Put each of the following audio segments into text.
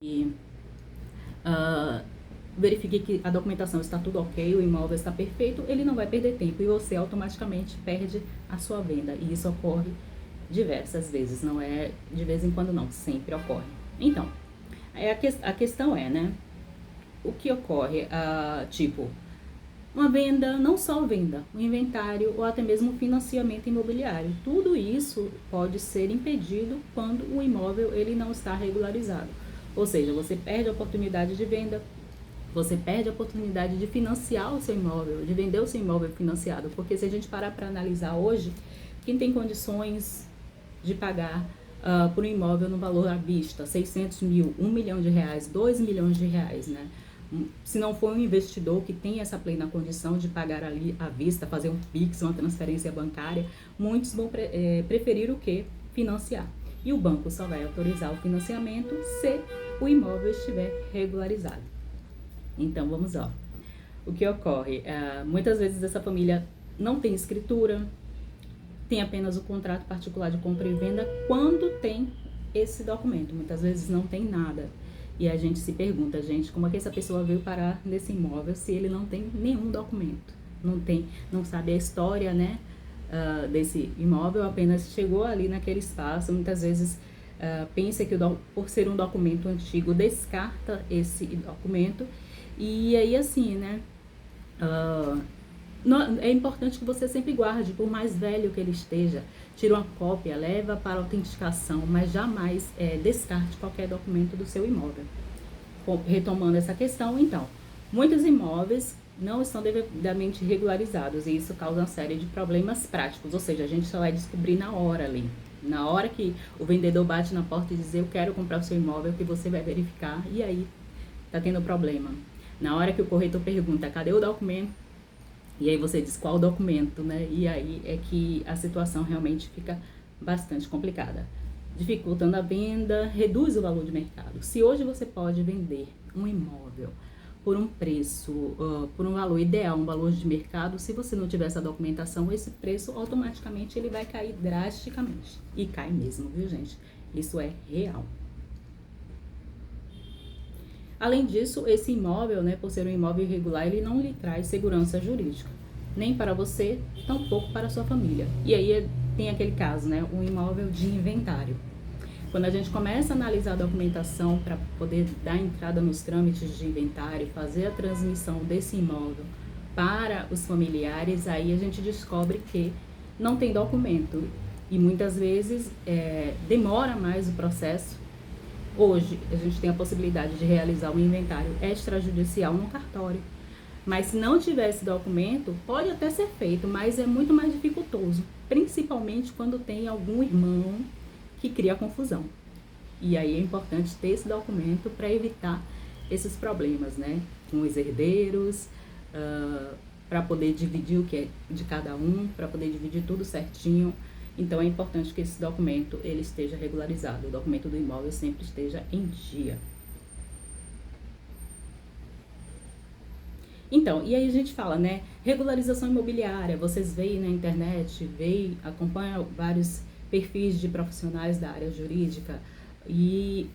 E verifique que a documentação está tudo ok, o imóvel está perfeito, ele não vai perder tempo e você automaticamente perde a sua venda. E isso ocorre diversas vezes, não é de vez em quando não, sempre ocorre. Então, a questão é, né, o que ocorre, tipo, uma venda, não só venda, um inventário ou até mesmo financiamento imobiliário. Tudo isso pode ser impedido quando o imóvel ele não está regularizado. Ou seja, você perde a oportunidade de venda, você perde a oportunidade de financiar o seu imóvel, de vender o seu imóvel financiado. Porque se a gente parar para analisar hoje, quem tem condições de pagar por um imóvel no valor à vista, 600 mil, 1 milhão de reais, 2 milhões de reais, né? Se não for um investidor que tem essa plena condição de pagar ali à vista, fazer um Pix, uma transferência bancária, muitos vão preferir o que? Financiar. E o banco só vai autorizar o financiamento se o imóvel estiver regularizado. Então, vamos lá. O que ocorre? Muitas vezes essa família não tem escritura, tem apenas o contrato particular de compra e venda quando tem esse documento. Muitas vezes não tem nada. E a gente se pergunta, gente, como é que essa pessoa veio parar nesse imóvel se ele não tem nenhum documento? Não sabe a história, né, desse imóvel, apenas chegou ali naquele espaço. Muitas vezes pensa que por ser um documento antigo, descarta esse documento. E aí, assim, né, é importante que você sempre guarde, por mais velho que ele esteja, tira uma cópia, leva para autenticação, mas jamais descarte qualquer documento do seu imóvel. Retomando essa questão, então, muitos imóveis não estão devidamente regularizados e isso causa uma série de problemas práticos, ou seja, a gente só vai descobrir na hora ali. Na hora que o vendedor bate na porta e diz, eu quero comprar o seu imóvel, que você vai verificar, e aí tá tendo problema. Na hora que o corretor pergunta, cadê o documento? E aí você diz qual documento, né? E aí é que a situação realmente fica bastante complicada. Dificultando a venda, reduz o valor de mercado. Se hoje você pode vender um imóvel por um preço, por um valor ideal, um valor de mercado, se você não tiver essa documentação, esse preço automaticamente ele vai cair drasticamente. E cai mesmo, viu, gente? Isso é real. Além disso, esse imóvel, né, por ser um imóvel irregular, ele não lhe traz segurança jurídica, nem para você, tampouco para a sua família. E aí tem aquele caso, né, um imóvel de inventário. Quando a gente começa a analisar a documentação para poder dar entrada nos trâmites de inventário, fazer a transmissão desse imóvel para os familiares, aí a gente descobre que não tem documento e muitas vezes demora mais o processo. Hoje, a gente tem a possibilidade de realizar um inventário extrajudicial no cartório. Mas se não tiver esse documento, pode até ser feito, mas é muito mais dificultoso. Principalmente quando tem algum irmão que cria confusão. E aí é importante ter esse documento para evitar esses problemas, né? Com os herdeiros, para poder dividir o que é de cada um, para poder dividir tudo certinho. Então é importante que esse documento ele esteja regularizado, o documento do imóvel sempre esteja em dia. Então, e aí a gente fala, né, regularização imobiliária, vocês veem na internet, acompanham vários perfis de profissionais da área jurídica e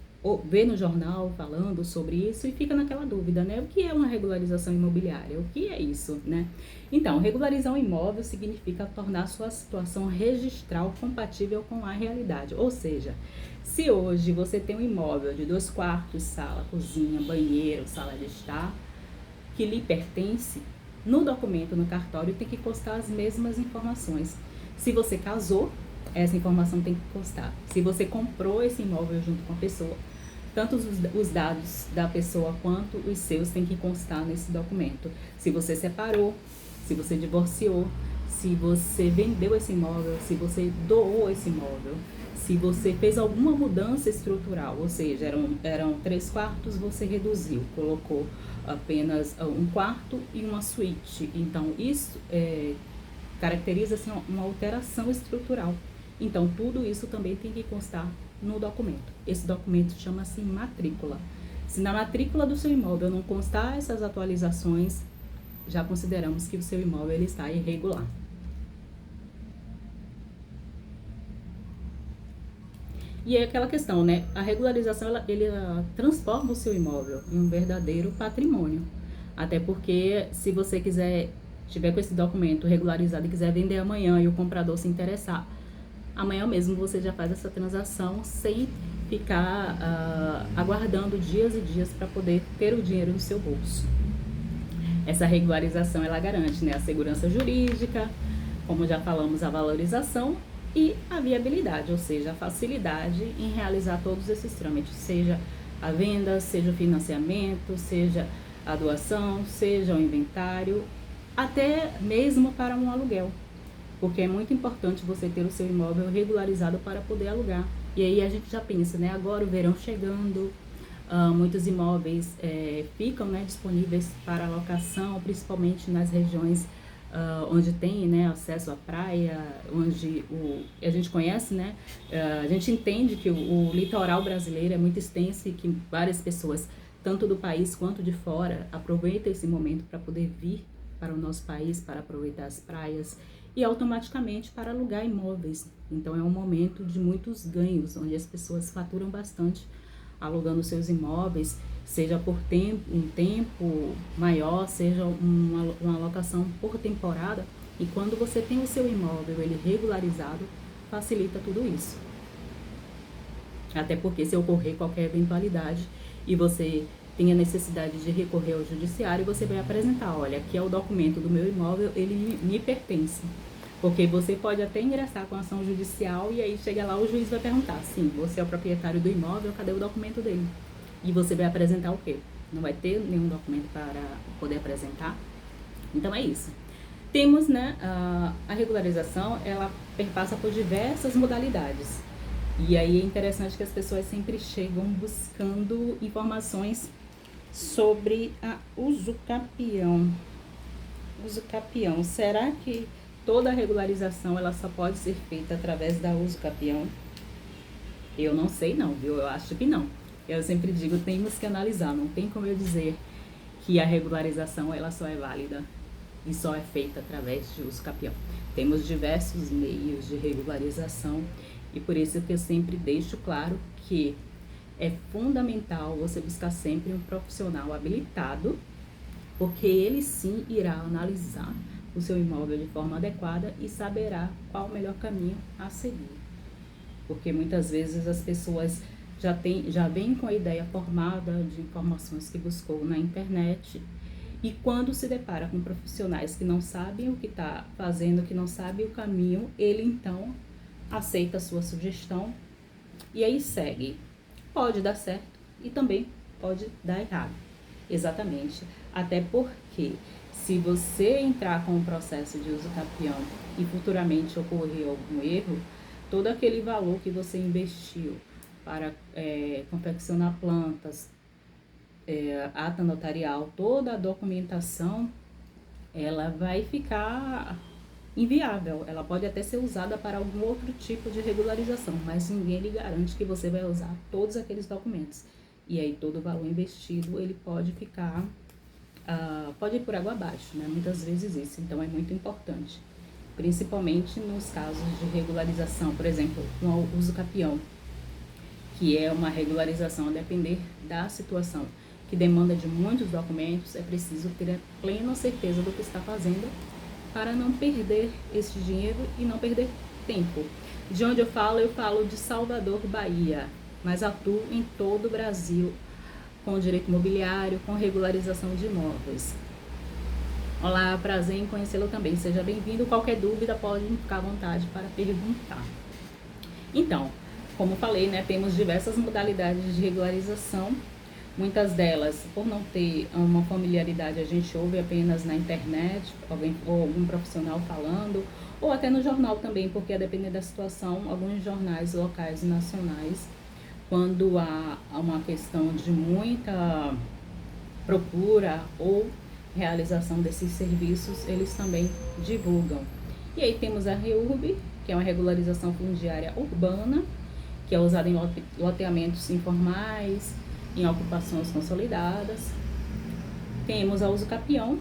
vê no jornal falando sobre isso e fica naquela dúvida, né? O que é uma regularização imobiliária? O que é isso, né? Então, regularizar um imóvel significa tornar sua situação registral compatível com a realidade. Ou seja, se hoje você tem um imóvel de 2 quartos, sala, cozinha, banheiro, sala de estar, que lhe pertence, no documento, no cartório, tem que constar as mesmas informações. Se você casou, essa informação tem que constar. Se você comprou esse imóvel junto com a pessoa, tanto os dados da pessoa quanto os seus tem que constar nesse documento. Se você separou, se você divorciou, se você vendeu esse imóvel, se você doou esse imóvel, se você fez alguma mudança estrutural, ou seja, eram 3 quartos, você reduziu, colocou apenas 1 quarto e uma suíte. Então, isso caracteriza-se uma alteração estrutural. Então, tudo isso também tem que constar no documento. Esse documento chama-se matrícula. Se na matrícula do seu imóvel não constar essas atualizações, já consideramos que o seu imóvel ele está irregular. E é aquela questão, né? A regularização, ela transforma o seu imóvel em um verdadeiro patrimônio. Até porque, se você tiver com esse documento regularizado e quiser vender amanhã e o comprador se interessar, amanhã mesmo você já faz essa transação sem ficar aguardando dias e dias para poder ter o dinheiro no seu bolso. Essa regularização, ela garante, né, a segurança jurídica, como já falamos, a valorização e a viabilidade, ou seja, a facilidade em realizar todos esses trâmites, seja a venda, seja o financiamento, seja a doação, seja o inventário, até mesmo para um aluguel, porque é muito importante você ter o seu imóvel regularizado para poder alugar. E aí a gente já pensa, né, agora o verão chegando, muitos imóveis ficam, né, disponíveis para locação, principalmente nas regiões onde tem, né, acesso à praia, onde a gente conhece, né, a gente entende que o litoral brasileiro é muito extenso e que várias pessoas, tanto do país quanto de fora, aproveitam esse momento para poder vir para o nosso país, para aproveitar as praias e automaticamente para alugar imóveis. Então é um momento de muitos ganhos, onde as pessoas faturam bastante alugando seus imóveis, seja por um tempo maior, seja uma alocação por temporada. E quando você tem o seu imóvel ele regularizado, facilita tudo isso. Até porque se ocorrer qualquer eventualidade e você tem a necessidade de recorrer ao judiciário, você vai apresentar, olha, aqui é o documento do meu imóvel, ele me pertence. Porque você pode até ingressar com ação judicial e aí chega lá, o juiz vai perguntar, sim, você é o proprietário do imóvel, cadê o documento dele? E você vai apresentar o quê? Não vai ter nenhum documento para poder apresentar? Então é isso. Temos, né, a regularização, ela perpassa por diversas modalidades. E aí é interessante que as pessoas sempre chegam buscando informações sobre a usucapião. Usucapião, será que toda a regularização ela só pode ser feita através da usucapião? Eu não sei não, viu? Eu acho que não. Eu sempre digo, temos que analisar, não tem como eu dizer que a regularização ela só é válida e só é feita através de usucapião. Temos diversos meios de regularização e por isso que eu sempre deixo claro que é fundamental você buscar sempre um profissional habilitado, porque ele sim irá analisar o seu imóvel de forma adequada e saberá qual o melhor caminho a seguir. Porque muitas vezes as pessoas já vêm com a ideia formada de informações que buscou na internet e quando se depara com profissionais que não sabem o que está fazendo, que não sabem o caminho, ele então aceita a sua sugestão e aí segue. Pode dar certo e também pode dar errado. Exatamente. Até porque se você entrar com o processo de usucapião e futuramente ocorrer algum erro, todo aquele valor que você investiu para confeccionar plantas, ata notarial, toda a documentação, ela vai ficar inviável. Ela pode até ser usada para algum outro tipo de regularização, mas ninguém lhe garante que você vai usar todos aqueles documentos. E aí todo o valor investido, ele pode ficar, pode ir por água abaixo, né? Muitas vezes isso, então é muito importante. Principalmente nos casos de regularização, por exemplo, com o usucapião, que é uma regularização a depender da situação, que demanda de muitos documentos, é preciso ter a plena certeza do que está fazendo para não perder esse dinheiro e não perder tempo. De onde eu falo de Salvador, Bahia, mas atuo em todo o Brasil com direito imobiliário, com regularização de imóveis. Olá, prazer em conhecê-lo também. Seja bem-vindo. Qualquer dúvida pode ficar à vontade para perguntar. Então, como falei, né, temos diversas modalidades de regularização. Muitas delas, por não ter uma familiaridade, a gente ouve apenas na internet, ou algum profissional falando, ou até no jornal também, porque a depender da situação, alguns jornais locais e nacionais, quando há uma questão de muita procura ou realização desses serviços, eles também divulgam. E aí temos a REURB, que é uma regularização fundiária urbana, que é usada em loteamentos informais, em ocupações consolidadas. Temos a usucapião,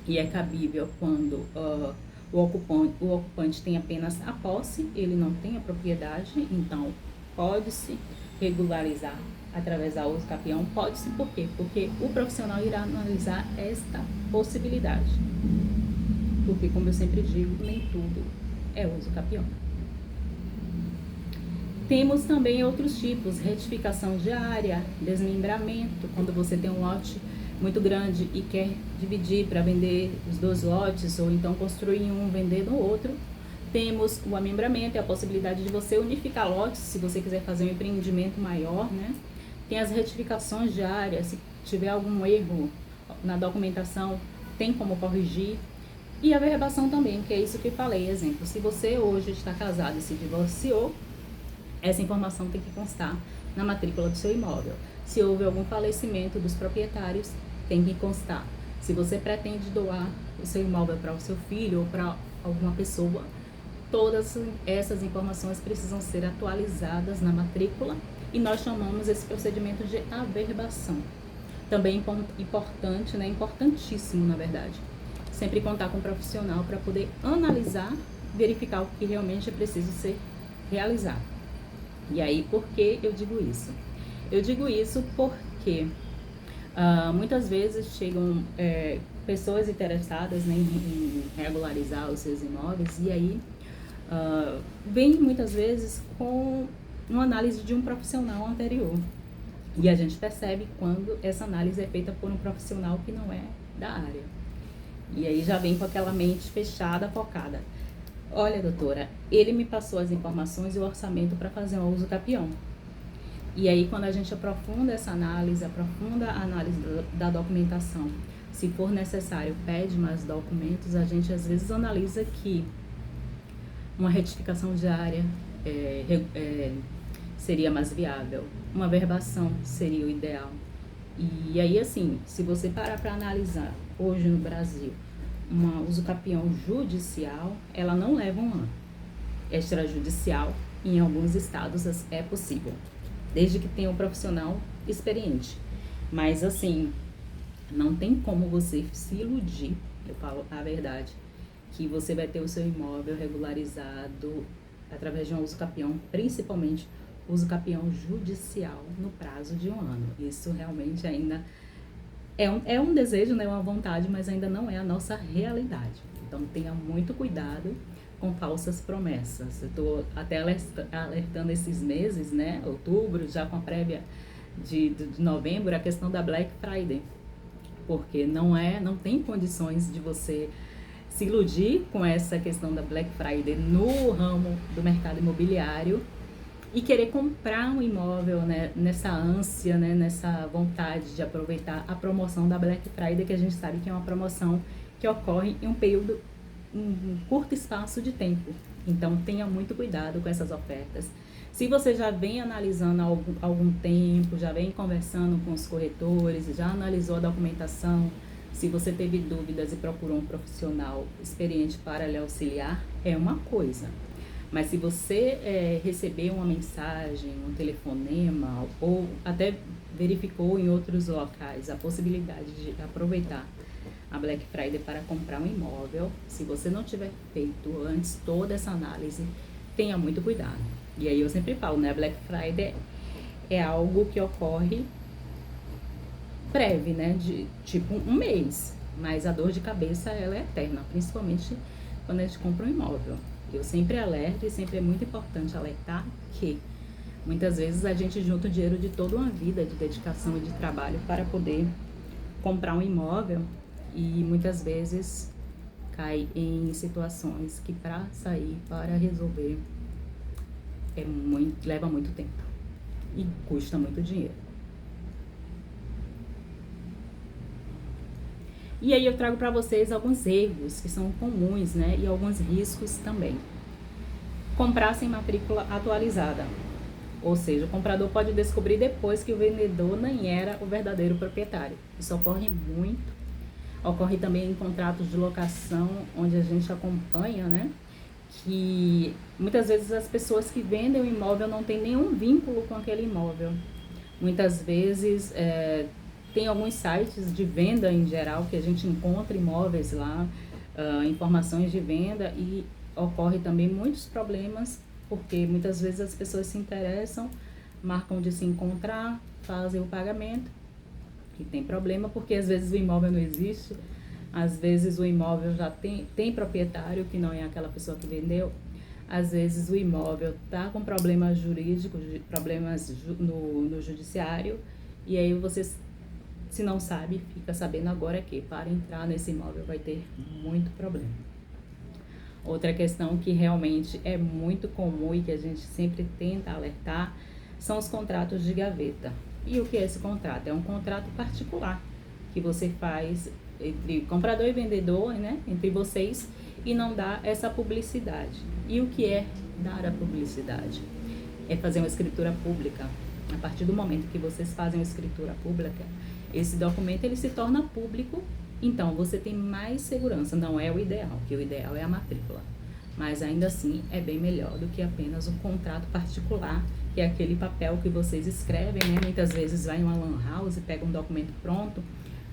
que é cabível quando o ocupante tem apenas a posse, ele não tem a propriedade, então pode-se regularizar através da uso capião? Pode-se, por quê? Porque o profissional irá analisar esta possibilidade. Porque, como eu sempre digo, nem tudo é uso capião. Temos também outros tipos, retificação de área, desmembramento, quando você tem um lote muito grande e quer dividir para vender os 2 lotes, ou então construir um, vender no outro. Temos o amembramento, é a possibilidade de você unificar lotes, se você quiser fazer um empreendimento maior, né? Tem as retificações de área, se tiver algum erro na documentação, tem como corrigir. E a verbação também, que é isso que eu falei, exemplo, se você hoje está casado e se divorciou, essa informação tem que constar na matrícula do seu imóvel. Se houve algum falecimento dos proprietários, tem que constar. Se você pretende doar o seu imóvel para o seu filho ou para alguma pessoa, todas essas informações precisam ser atualizadas na matrícula e nós chamamos esse procedimento de averbação. Também importante, né? Importantíssimo, na verdade. Sempre contar com um profissional para poder analisar, verificar o que realmente é preciso ser realizado. E aí, por que eu digo isso? Eu digo isso porque muitas vezes chegam pessoas interessadas, né, em regularizar os seus imóveis e aí vem muitas vezes com uma análise de um profissional anterior. E a gente percebe quando essa análise é feita por um profissional que não é da área. E aí já vem com aquela mente fechada, focada. Olha, doutora, ele me passou as informações e o orçamento para fazer um uso capião. E aí, quando a gente aprofunda essa análise, aprofunda a análise da documentação, se for necessário, pede mais documentos, a gente às vezes analisa que uma retificação de área seria mais viável, uma verbação seria o ideal. E aí, assim, se você parar para analisar hoje no Brasil, uma uso capião judicial, ela não leva um ano. Extrajudicial, em alguns estados, é possível, desde que tenha um profissional experiente. Mas, assim, não tem como você se iludir, eu falo a verdade, que você vai ter o seu imóvel regularizado através de um uso capião, principalmente uso capião judicial, no prazo de um ano. Isso realmente ainda é um desejo, né, uma vontade, mas ainda não é a nossa realidade. Então, tenha muito cuidado com falsas promessas. Eu estou até alertando esses meses, né, outubro, já com a prévia de novembro, a questão da Black Friday, porque não tem condições de você se iludir com essa questão da Black Friday no ramo do mercado imobiliário e querer comprar um imóvel, né, nessa ânsia, né, nessa vontade de aproveitar a promoção da Black Friday, que a gente sabe que é uma promoção que ocorre em um curto espaço de tempo. Então, tenha muito cuidado com essas ofertas. Se você já vem analisando há algum tempo, já vem conversando com os corretores, já analisou a documentação, se você teve dúvidas e procurou um profissional experiente para lhe auxiliar, é uma coisa. Mas se você recebeu uma mensagem, um telefonema, ou até verificou em outros locais a possibilidade de aproveitar a Black Friday para comprar um imóvel, se você não tiver feito antes toda essa análise, tenha muito cuidado. E aí eu sempre falo, né, a Black Friday é algo que ocorre breve, né, de tipo um mês, mas a dor de cabeça ela é eterna, principalmente quando a gente compra um imóvel. Eu sempre alerto e sempre é muito importante alertar que muitas vezes a gente junta o dinheiro de toda uma vida de dedicação e de trabalho para poder comprar um imóvel e muitas vezes cai em situações que para sair, para resolver, leva muito tempo e custa muito dinheiro. E aí eu trago para vocês alguns erros que são comuns, né, e alguns riscos também. Comprar sem matrícula atualizada. Ou seja, o comprador pode descobrir depois que o vendedor nem era o verdadeiro proprietário. Isso ocorre muito. Ocorre também em contratos de locação, onde a gente acompanha, né, que muitas vezes as pessoas que vendem o imóvel não têm nenhum vínculo com aquele imóvel. Muitas vezes tem alguns sites de venda em geral que a gente encontra imóveis lá, informações de venda, e ocorre também muitos problemas porque muitas vezes as pessoas se interessam, marcam de se encontrar, fazem o pagamento, e tem problema porque às vezes o imóvel não existe, às vezes o imóvel já tem proprietário que não é aquela pessoa que vendeu, às vezes o imóvel está com problemas jurídicos, problemas no judiciário, e aí você, se não sabe, fica sabendo agora que para entrar nesse imóvel vai ter muito problema. Outra questão que realmente é muito comum e que a gente sempre tenta alertar são os contratos de gaveta. E o que é esse contrato? É um contrato particular que você faz entre comprador e vendedor, né? Entre vocês, e não dá essa publicidade. E o que é dar a publicidade? É fazer uma escritura pública. A partir do momento que vocês fazem uma escritura pública, esse documento ele se torna público, então você tem mais segurança. Não é o ideal, que o ideal é a matrícula. Mas ainda assim é bem melhor do que apenas um contrato particular, que é aquele papel que vocês escrevem, né? Muitas vezes vai em uma lan house, pega um documento pronto,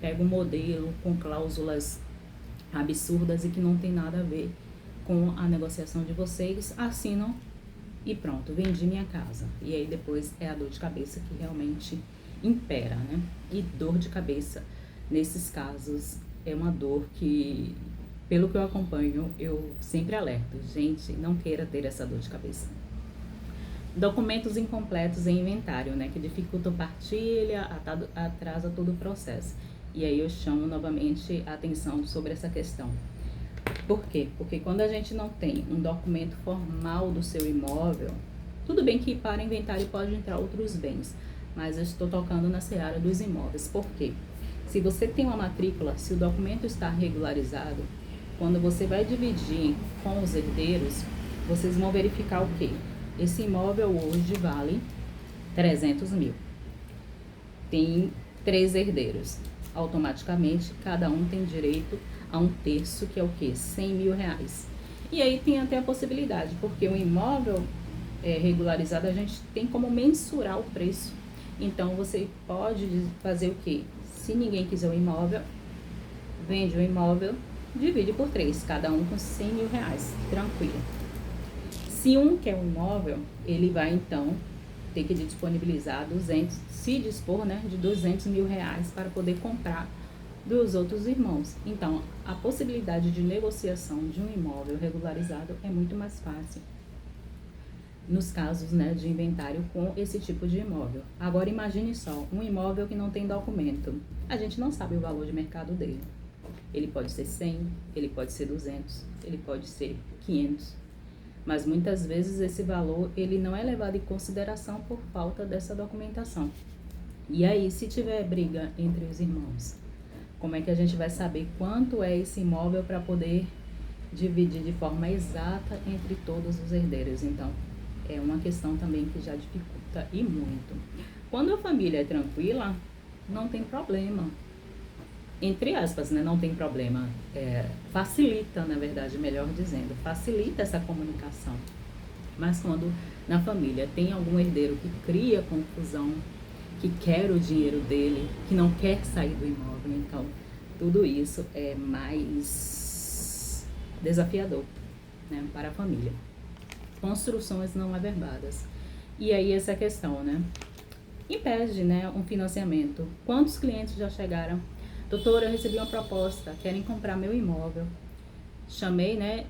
pega um modelo com cláusulas absurdas e que não tem nada a ver com a negociação de vocês, assinam e pronto, vendi minha casa. E aí depois é a dor de cabeça que realmente impera, né? E dor de cabeça, nesses casos, é uma dor que, pelo que eu acompanho, eu sempre alerto. Gente, não queira ter essa dor de cabeça. Documentos incompletos em inventário, né? Que dificultam partilha, atrasa todo o processo. E aí eu chamo novamente a atenção sobre essa questão. Por quê? Porque quando a gente não tem um documento formal do seu imóvel, tudo bem que para inventário pode entrar outros bens, mas eu estou tocando na seara dos imóveis. Por quê? Se você tem uma matrícula, se o documento está regularizado, quando você vai dividir com os herdeiros, vocês vão verificar o quê? Esse imóvel hoje vale 300 mil. Tem 3 herdeiros. Automaticamente, cada um tem direito a 1/3, que é o quê? 100 mil reais. E aí tem até a possibilidade, porque o imóvel regularizado, a gente tem como mensurar o preço. Então, você pode fazer o quê? Se ninguém quiser o imóvel, vende o imóvel, divide por 3, cada um com 100 mil reais, tranquilo. Se um quer um imóvel, ele vai então ter que disponibilizar 200, se dispor, né, de 200 mil reais para poder comprar dos outros irmãos. Então, a possibilidade de negociação de um imóvel regularizado é muito mais fácil nos casos, né, de inventário com esse tipo de imóvel. Agora, imagine só, um imóvel que não tem documento. A gente não sabe o valor de mercado dele. Ele pode ser 100, ele pode ser 200, ele pode ser 500. Mas muitas vezes esse valor ele não é levado em consideração por falta dessa documentação. E aí, se tiver briga entre os irmãos, como é que a gente vai saber quanto é esse imóvel para poder dividir de forma exata entre todos os herdeiros? Então, é uma questão também que já dificulta e muito. Quando a família é tranquila, não tem problema. Entre aspas, né? Não tem problema. Facilita, na verdade, melhor dizendo, facilita essa comunicação. Mas quando na família tem algum herdeiro que cria confusão, que quer o dinheiro dele, que não quer sair do imóvel, então tudo isso é mais desafiador, né, para a família. Construções não averbadas. E aí essa questão, né, impede, né, um financiamento. Quantos clientes já chegaram? Doutora, eu recebi uma proposta, querem comprar meu imóvel. Chamei, né,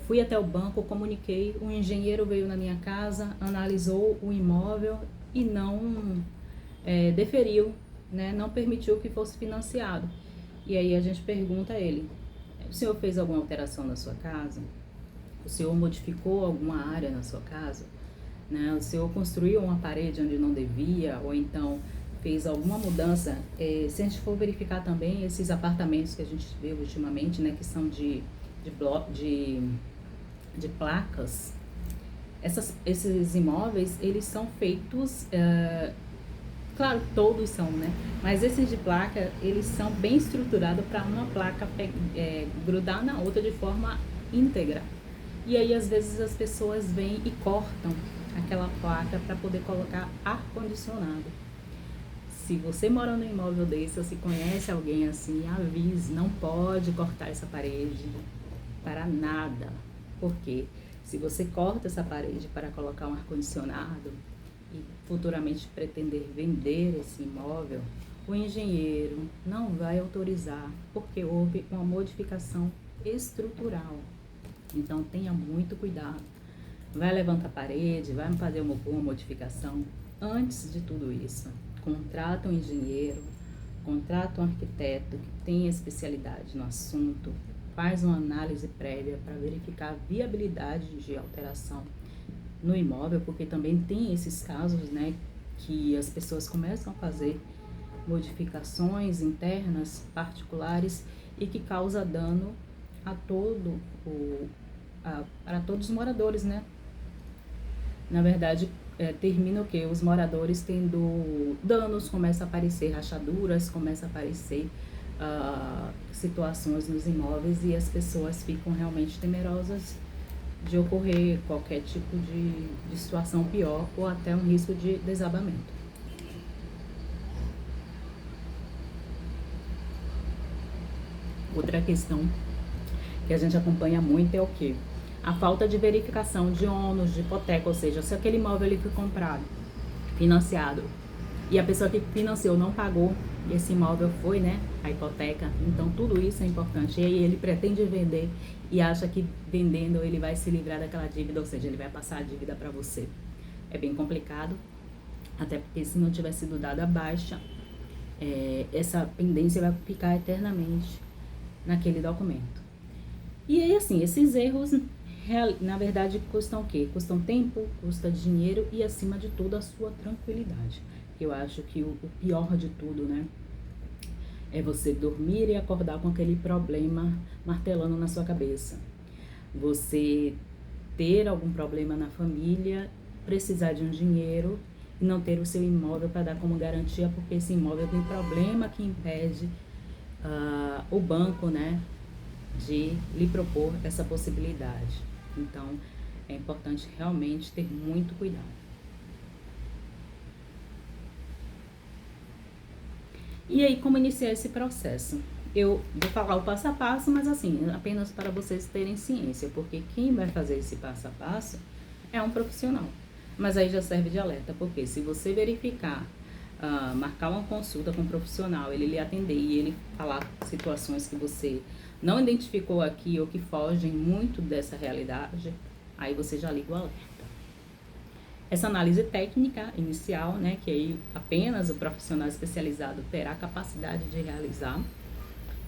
fui até o banco, comuniquei, um engenheiro veio na minha casa, analisou o imóvel e não deferiu, né, não permitiu que fosse financiado. E aí a gente pergunta a ele, o senhor fez alguma alteração na sua casa? O senhor modificou alguma área na sua casa? Né? O senhor construiu uma parede onde não devia? Ou então fez alguma mudança? Se a gente for verificar também esses apartamentos que a gente vê ultimamente, né, que são de placas, esses imóveis, eles são feitos, claro, todos são, né? Mas esses de placa, eles são bem estruturados para uma placa grudar na outra de forma íntegra. E aí, às vezes, as pessoas vêm e cortam aquela placa para poder colocar ar-condicionado. Se você mora num imóvel desse, ou se conhece alguém assim, avise, não pode cortar essa parede para nada. Porque Se você corta essa parede para colocar um ar-condicionado e futuramente pretender vender esse imóvel, o engenheiro não vai autorizar, porque houve uma modificação estrutural. Então tenha muito cuidado. Vai levantar a parede, vai fazer uma modificação. Antes de tudo isso, contrata um engenheiro, contrata um arquiteto que tenha especialidade no assunto, faz uma análise prévia para verificar a viabilidade de alteração no imóvel, porque também tem esses casos, né, que as pessoas começam a fazer modificações internas particulares e que causa dano a para todos os moradores, né? Na verdade, termina o quê? Os moradores tendo danos, começa a aparecer rachaduras, começa a aparecer situações nos imóveis e as pessoas ficam realmente temerosas de ocorrer qualquer tipo de situação pior ou até um risco de desabamento. Outra questão que a gente acompanha muito é o quê? A falta de verificação de ônus, de hipoteca, ou seja, se aquele imóvel ele foi comprado, financiado, e a pessoa que financiou não pagou, e esse imóvel foi, né, a hipoteca, então tudo isso é importante. E aí ele pretende vender e acha que vendendo ele vai se livrar daquela dívida, ou seja, ele vai passar a dívida para você. É bem complicado, até porque se não tiver sido dada a baixa, essa pendência vai ficar eternamente naquele documento. E aí, assim, esses erros, na verdade, custam o quê? Custam tempo, custa dinheiro e, acima de tudo, a sua tranquilidade. Eu acho que o pior de tudo, né, é você dormir e acordar com aquele problema martelando na sua cabeça. Você ter algum problema na família, precisar de um dinheiro e não ter o seu imóvel para dar como garantia, porque esse imóvel tem problema que impede o banco, né, de lhe propor essa possibilidade. Então, é importante realmente ter muito cuidado. E aí, como iniciar esse processo? Eu vou falar o passo a passo, mas assim, apenas para vocês terem ciência, porque quem vai fazer esse passo a passo é um profissional. Mas aí já serve de alerta, porque se você verificar, marcar uma consulta com um profissional, ele lhe atender e ele falar situações que você não identificou aqui ou que fogem muito dessa realidade, aí você já liga o alerta. Essa análise técnica inicial, né, que aí apenas o profissional especializado terá capacidade de realizar,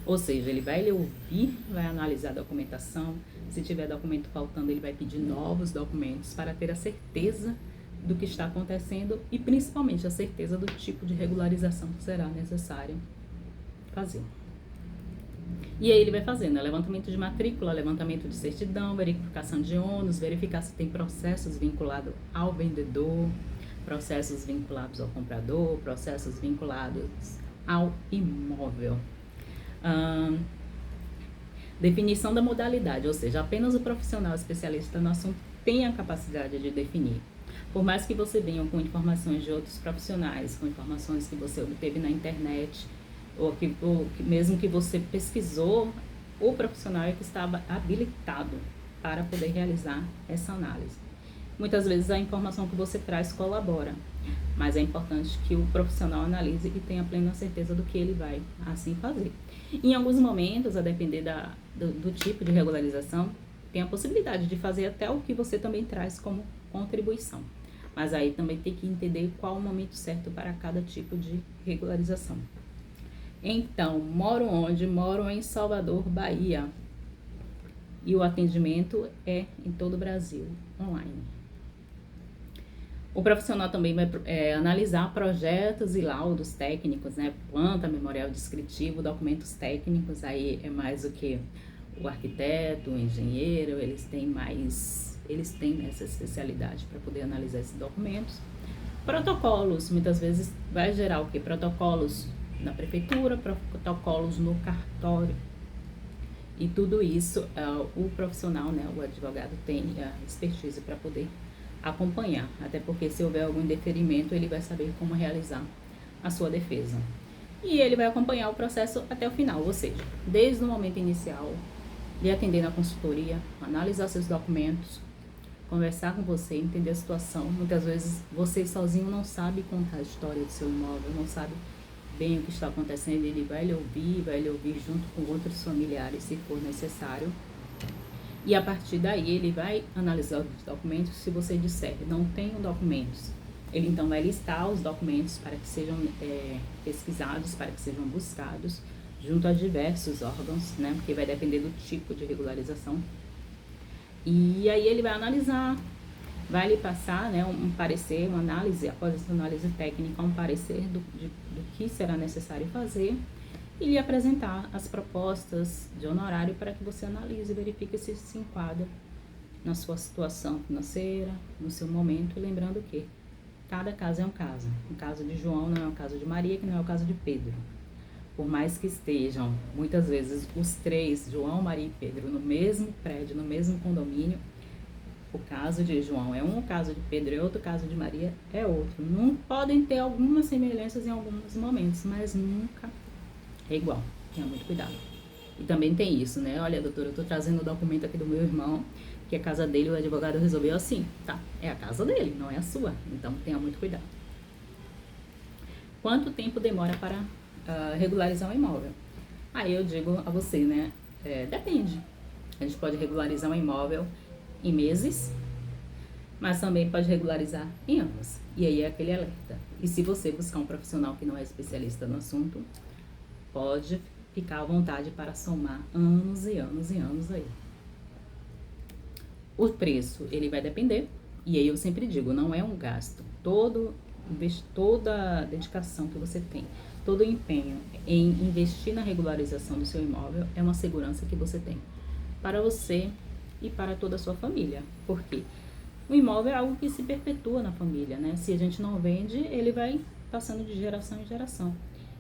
ou seja, ele vai lhe ouvir, vai analisar a documentação, se tiver documento faltando, ele vai pedir novos documentos para ter a certeza do que está acontecendo e principalmente a certeza do tipo de regularização que será necessário fazer. E aí ele vai fazendo levantamento de matrícula, levantamento de certidão, verificação de ônus, verificar se tem processos vinculados ao vendedor, processos vinculados ao comprador, processos vinculados ao imóvel. Definição da modalidade, ou seja, apenas o profissional especialista no assunto tem a capacidade de definir. Por mais que você venha com informações de outros profissionais, com informações que você obteve na internet, ou que mesmo que você pesquisou, o profissional é que está habilitado para poder realizar essa análise. Muitas vezes a informação que você traz colabora, mas é importante que o profissional analise e tenha plena certeza do que ele vai assim fazer. Em alguns momentos, a depender do tipo de regularização, tem a possibilidade de fazer até o que você também traz como contribuição. Mas aí também tem que entender qual o momento certo para cada tipo de regularização. Então, moro onde? Moro em Salvador, Bahia. E o atendimento é em todo o Brasil, online. O profissional também vai analisar projetos e laudos técnicos, né? Planta, memorial descritivo, documentos técnicos. Aí é mais o que o arquiteto, o engenheiro, eles têm essa especialidade para poder analisar esses documentos. Protocolos, muitas vezes vai gerar o que? Protocolos na prefeitura, protocolos no cartório. E tudo isso, o profissional, né, o advogado tem a expertise para poder acompanhar. Até porque se houver algum indeferimento, ele vai saber como realizar a sua defesa. E ele vai acompanhar o processo até o final, ou seja, desde o momento inicial, lhe atender na consultoria, analisar seus documentos, conversar com você, entender a situação. Muitas vezes você sozinho não sabe contar a história do seu imóvel, não sabe bem o que está acontecendo. Ele vai lhe ouvir junto com outros familiares, se for necessário. E a partir daí ele vai analisar os documentos. Se você disser que não tenho documentos, ele então vai listar os documentos para que sejam pesquisados, para que sejam buscados junto a diversos órgãos, né? Porque vai depender do tipo de regularização. E aí ele vai analisar, vai lhe passar, né, um parecer, uma análise, após essa análise técnica, um parecer do que será necessário fazer e lhe apresentar as propostas de honorário para que você analise e verifique se se enquadra na sua situação financeira, no seu momento, lembrando que cada caso é um caso. O caso de João não é o caso de Maria, que não é o caso de Pedro. Por mais que estejam, muitas vezes, os três, João, Maria e Pedro, no mesmo prédio, no mesmo condomínio, o caso de João é um, o caso de Pedro é outro, o caso de Maria é outro. Não podem ter algumas semelhanças em alguns momentos, mas nunca é igual. Tenha muito cuidado. E também tem isso, né? Olha, doutora, eu tô trazendo o documento aqui do meu irmão, que a casa dele, o advogado resolveu assim. Tá, é a casa dele, não é a sua. Então, tenha muito cuidado. Quanto tempo demora para regularizar um imóvel? Aí eu digo a você, né? Depende. A gente pode regularizar um imóvel em meses, mas também pode regularizar em anos. E aí é aquele alerta. E se você buscar um profissional que não é especialista no assunto, pode ficar à vontade para somar anos e anos e anos aí. O preço, ele vai depender. E aí eu sempre digo, não é um gasto. Toda a dedicação que você tem, todo o empenho em investir na regularização do seu imóvel é uma segurança que você tem para você e para toda a sua família. Por quê? O imóvel é algo que se perpetua na família, né? Se a gente não vende, ele vai passando de geração em geração.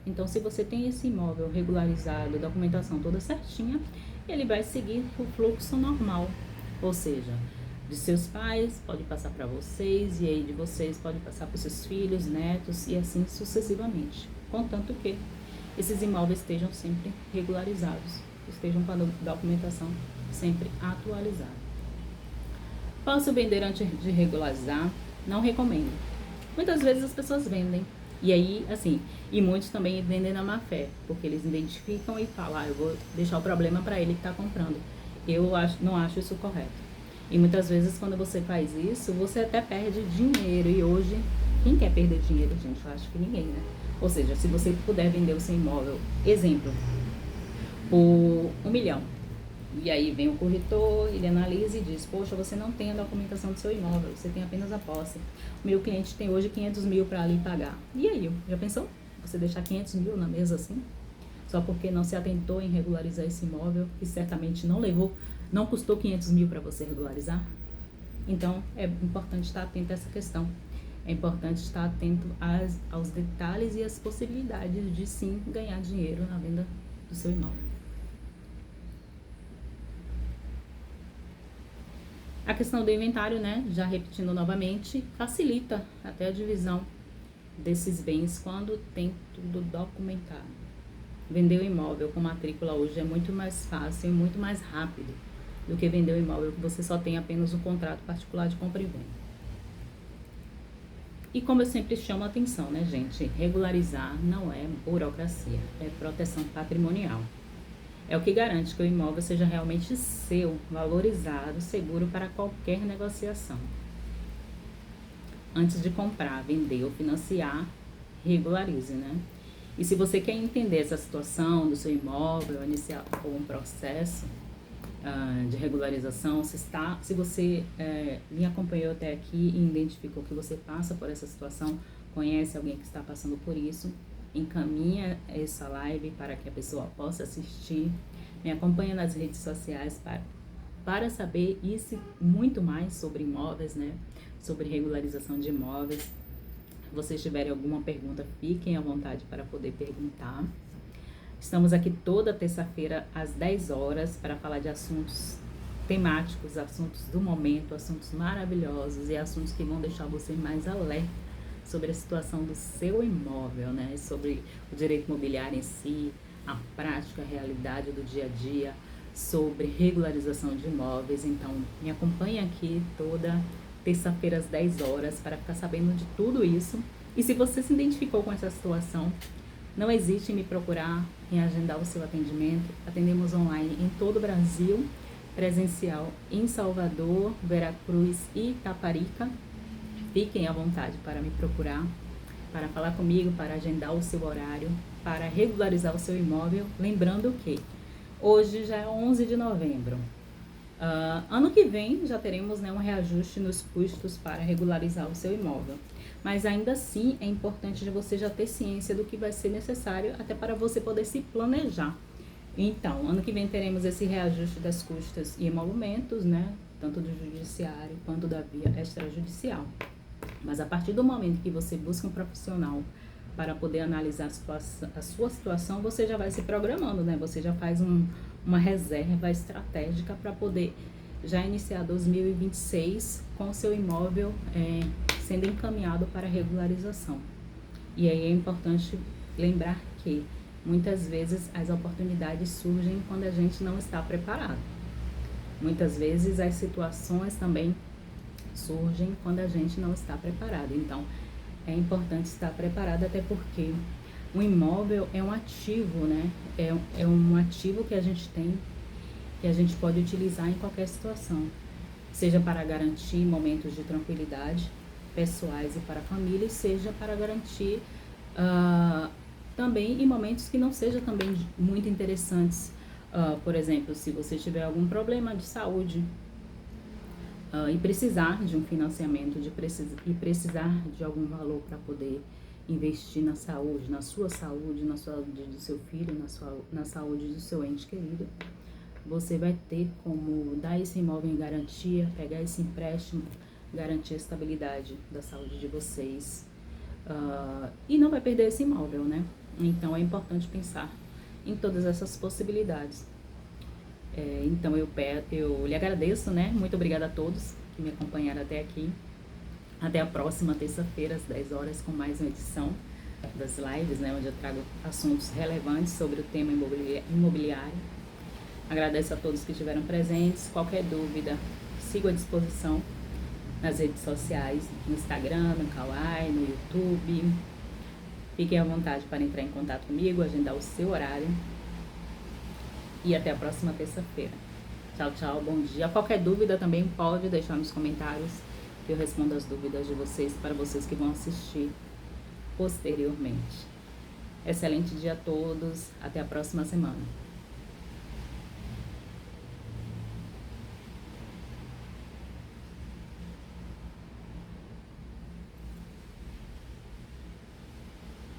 Então, se você tem esse imóvel regularizado, documentação toda certinha, ele vai seguir o fluxo normal. Ou seja, de seus pais pode passar para vocês, e aí de vocês pode passar para os seus filhos, netos e assim sucessivamente. Contanto que esses imóveis estejam sempre regularizados, estejam com a documentação sempre atualizada. Posso vender antes de regularizar? Não recomendo. Muitas vezes as pessoas vendem. E aí, assim, e muitos também vendem na má fé, porque eles identificam e falam, eu vou deixar o problema para ele que está comprando. Não acho isso correto. E muitas vezes quando você faz isso, você até perde dinheiro. E hoje, quem quer perder dinheiro, gente? Eu acho que ninguém, né? Ou seja, se você puder vender o seu imóvel, exemplo, por 1 milhão. E aí vem o corretor, ele analisa e diz, poxa, você não tem a documentação do seu imóvel, você tem apenas a posse. O meu cliente tem hoje 500 mil para ali pagar. E aí, já pensou? Você deixar 500 mil na mesa assim? Só porque não se atentou em regularizar esse imóvel, que certamente não custou 500 mil para você regularizar? Então, é importante estar atento a essa questão. É importante estar atento aos detalhes e às possibilidades de sim ganhar dinheiro na venda do seu imóvel. A questão do inventário, né, já repetindo novamente, facilita até a divisão desses bens quando tem tudo documentado. Vender o imóvel com matrícula hoje é muito mais fácil e muito mais rápido do que vender o imóvel que você só tem apenas um contrato particular de compra e venda. E como eu sempre chamo a atenção, né, gente, regularizar não é burocracia, é proteção patrimonial. É o que garante que o imóvel seja realmente seu, valorizado, seguro para qualquer negociação. Antes de comprar, vender ou financiar, regularize, né? E se você quer entender essa situação do seu imóvel, iniciar um processo de regularização, se você me acompanhou até aqui e identificou que você passa por essa situação, conhece alguém que está passando por isso, encaminha essa live para que a pessoa possa assistir, me acompanha nas redes sociais para saber isso muito mais sobre imóveis, né? Sobre regularização de imóveis. Se vocês tiverem alguma pergunta, fiquem à vontade para poder perguntar. Estamos aqui toda terça-feira às 10 horas para falar de assuntos temáticos, assuntos do momento, assuntos maravilhosos e assuntos que vão deixar você mais alerta sobre a situação do seu imóvel, né? Sobre o direito imobiliário em si, a prática, a realidade do dia a dia, sobre regularização de imóveis. Então, me acompanhe aqui toda terça-feira às 10 horas para ficar sabendo de tudo isso. E se você se identificou com essa situação, não hesite em me procurar, em agendar o seu atendimento. Atendemos online em todo o Brasil, presencial em Salvador, Veracruz e Taparica. Fiquem à vontade para me procurar, para falar comigo, para agendar o seu horário, para regularizar o seu imóvel. Lembrando que hoje já é 11 de novembro. Ano que vem já teremos, né, um reajuste nos custos para regularizar o seu imóvel. Mas ainda assim é importante de você já ter ciência do que vai ser necessário até para você poder se planejar. Então, ano que vem teremos esse reajuste das custas e emolumentos, né, tanto do judiciário quanto da via extrajudicial. Mas a partir do momento que você busca um profissional para poder analisar a sua situação, você já vai se programando, né? Você já faz uma reserva estratégica para poder já iniciar 2026 com o seu imóvel sendo encaminhado para regularização. E aí é importante lembrar que muitas vezes as oportunidades surgem quando a gente não está preparado. Muitas vezes as situações também surgem quando a gente não está preparado. Então, é importante estar preparado, até porque o imóvel é um ativo, né? É um ativo que a gente tem, que a gente pode utilizar em qualquer situação, seja para garantir momentos de tranquilidade pessoais e para a família, seja para garantir também em momentos que não sejam também muito interessantes. Por exemplo, se você tiver algum problema de saúde, e precisar de um financiamento, e precisar de algum valor para poder investir na saúde, na sua saúde, na saúde do seu filho, na saúde do seu ente querido, você vai ter como dar esse imóvel em garantia, pegar esse empréstimo, garantir a estabilidade da saúde de vocês, e não vai perder esse imóvel, né? Então é importante pensar em todas essas possibilidades. Então eu lhe agradeço, né? Muito obrigada a todos que me acompanharam até aqui. Até a próxima terça-feira, às 10 horas, com mais uma edição das lives, né? Onde eu trago assuntos relevantes sobre o tema imobiliário. Agradeço a todos que estiveram presentes. Qualquer dúvida, sigo à disposição nas redes sociais, no Instagram, no Kawaii, no YouTube. Fiquem à vontade para entrar em contato comigo, agendar o seu horário. E até a próxima terça-feira. Tchau, tchau, bom dia. Qualquer dúvida também pode deixar nos comentários, que eu respondo as dúvidas de vocês, para vocês que vão assistir posteriormente. Excelente dia a todos, até a próxima semana.